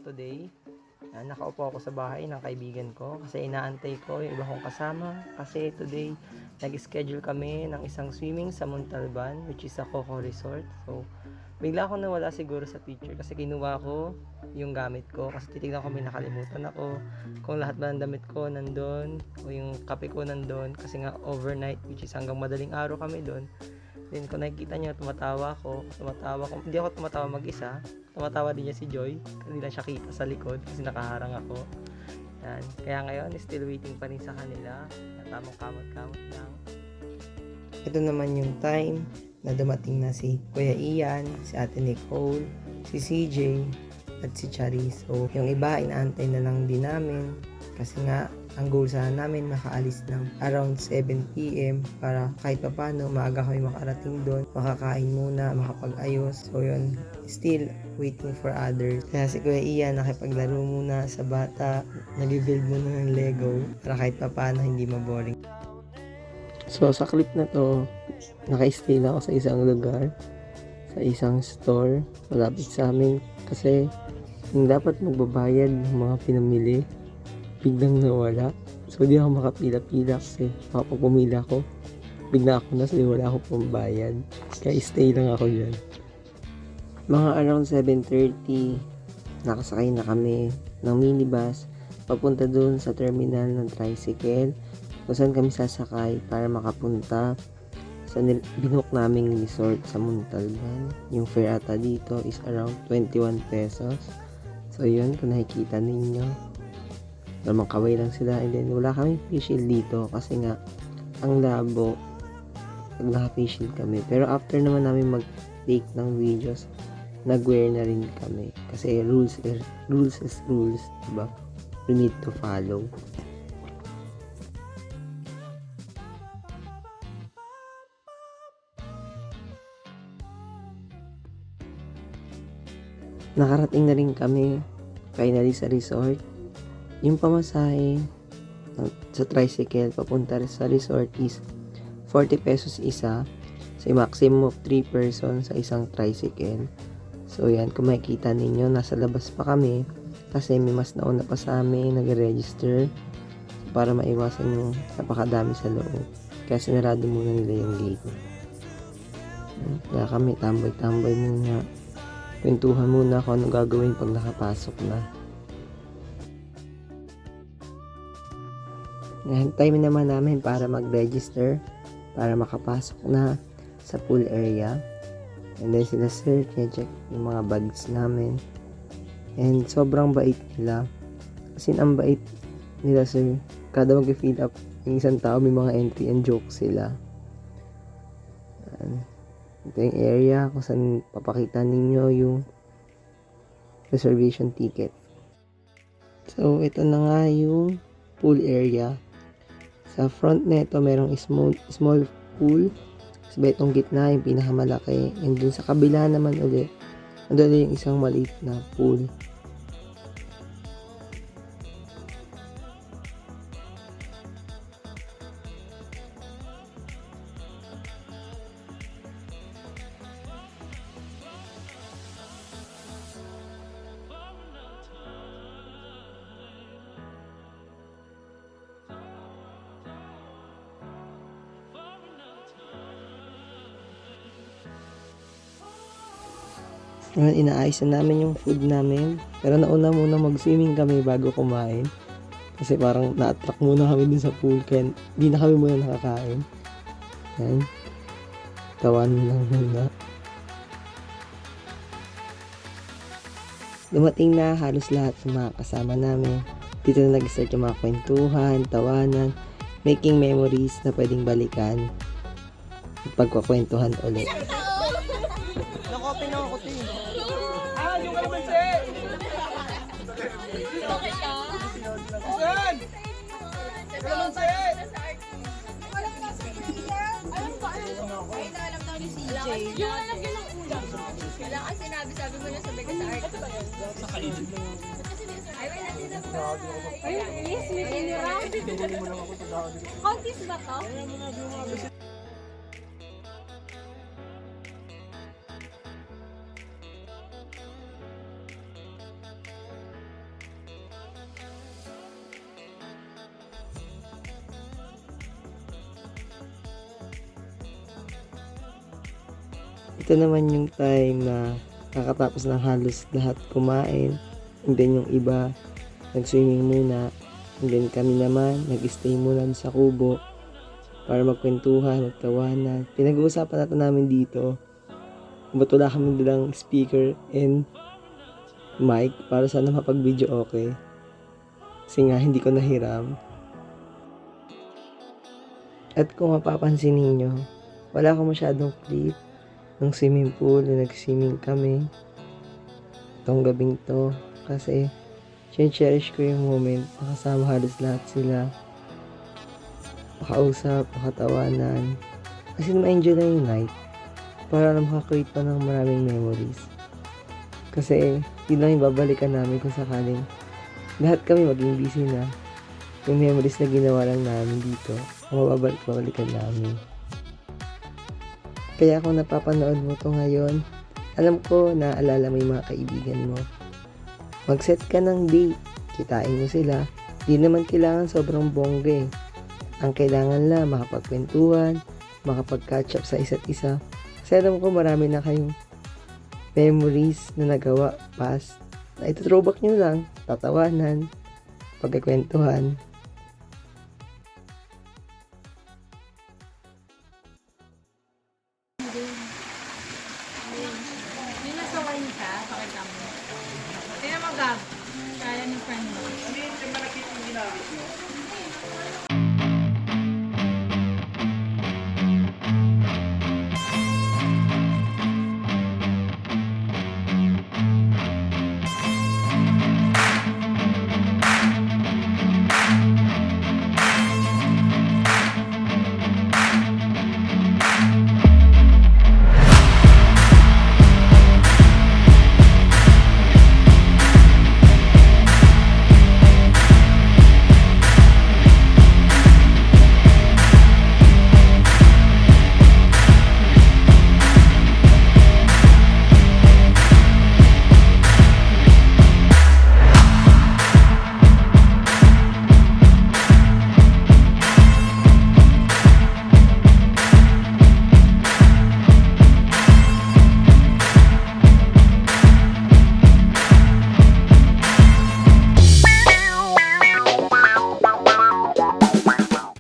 today. Nakaupo ako sa bahay ng kaibigan ko kasi inaantay ko yung iba kong kasama kasi today nag-schedule kami ng isang swimming sa Montalban, which is a Coco Resort. So bigla ako nawala siguro sa picture kasi kinuha ko yung gamit ko kasi titignan ko may nakalimutan ako kung lahat ba ng damit ko nandun o yung kape ko nandun kasi nga overnight, which is hanggang madaling araw kami doon. Then kung nakikita nyo, tumatawa ako, hindi ako tumatawa mag-isa, tumatawa din niya si Joy, hindi lang siya kita sa likod kasi nakaharang ako. Yan. Kaya ngayon, still waiting pa rin sa kanila, na tamang kamot-kamot lang. Ito naman yung time na dumating na si Kuya Ian, si Ate Nicole, si CJ, at si Charis. So, yung iba, inaantay na lang din namin kasi nga, ang goal sana namin makaalis ng around 7 p.m. para kahit pa paano maaga kami makarating doon, makakain muna, makapag-ayos. So yun, still waiting for others. Kaya si Kuya Ian nakipaglaro muna sa bata, nag-build muna ng Lego para kahit pa paano hindi maboring. So sa clip na to, naka-stay lang ako sa isang lugar, sa isang store, malapit sa amin kasi yung dapat magbabayad ng mga pinamili biglang nawala. So di ako makapila-pila kasi kapag pumila ko bigla ako na wala ako pambayad. Kaya stay lang ako dyan. Mga around 7:30 nakasakay na kami ng minibus papunta dun sa terminal ng tricycle kung saan kami sasakay para makapunta sa binook naming resort sa Montalban. Yung fare ata dito is around 21 pesos. So yun, kung nakikita ninyo, namang kaway lang sila, and then wala kaming face shield dito kasi nga ang labo pag naka-face shield kami. Pero after naman namin mag-take ng videos, nag-wear na rin kami kasi rules is rules, diba? We need to follow. Nakarating na rin kami finally sa resort. Yung pamasahe sa tricycle papunta sa resort is 40 pesos isa. So maximum of 3 persons sa isang tricycle. So yan, kung makikita ninyo, nasa labas pa kami kasi may mas nauna pa sa amin nag-register para maiwasan yung napakadami sa loob. Kaya sinarado muna nila yung gate. Kaya kami tambay-tambay muna. Kwentuhan muna kung anong gagawin pag nakapasok na. Time naman namin para mag-register para makapasok na sa pool area. And then sila sir, check yung mga bags namin. And sobrang bait nila. Kasi ang bait nila sir. Kada mag-fill up yung isang tao, may mga entry and joke sila. Ito yung area kung saan papakita ninyo yung reservation ticket. So ito na nga yung pool area. Sa front nito merong small pool. Sabay itong gitna yung pinakamalaki. And dun sa kabila naman ulit, andun yung isang maliit na pool. Inaayos na namin yung food namin. Pero nauna muna mag-swimming kami bago kumain. Kasi parang na-attract muna kami dun sa pool. Kaya hindi na kami muna nakakain. Yan. Tawan lang muna. Dumating na halos lahat ng mga kasama namin. Dito na nag-start yung mga kwentuhan, tawanan, making memories na pwedeng balikan. Pagkakwentuhan ulit. Nakopin ako ko din. Yung kalamansi! Okay ka? Saan? Kalamansi! Walang nasa Ian. Alam ba? Ay, naalam daw ni CJ. Yung alam niya ng ulam. Wala kasi sabi mo na sabi ka sa art. Sa kainin. Ay, wala sila pa. Ay, yes, may tinira. Kontis ba to? ito naman yung time na kakatapos ng halos lahat kumain. And then yung iba, nag-swimming muna. And then kami naman, nag-stay muna sa kubo para magkwentuhan, magtawanan. Pinag-uusapan natin namin dito ba't wala kami nilang speaker and mic para sana mapag-video okay. Kasi nga, hindi ko nahiram. At kung mapapansin ninyo, wala akong masyadong clip ng swimming pool na nag-swimming kami itong gabing to. Kasi, cherish ko yung moment. Nakasama halos lahat sila. Makausap, makatawanan. Kasi ma-enjoy na yung night. Para na makakreate pa ng maraming memories. Kasi, yun lang yung babalikan namin kung sakaling lahat kami maging busy na. Yung memories na ginawa lang namin dito, ang mababalikan namin. Kaya kung napapanood mo to ngayon, alam ko na alala mo yung mga kaibigan mo. Mag-set ka ng date, kitain mo sila. Di naman kailangan sobrang bongga eh. Ang kailangan lang makapagkwentuhan, makapag-catch up sa isa't isa. Kasi alam ko marami na kayong memories na nagawa past na ito throwback nyo lang, tatawanan, pagkikwentuhan. Yung nasa wine ka, pakita mo. Tingnan mo, Gab. Kaya ng friend mo. Ano yung malaki yung ginamit mo?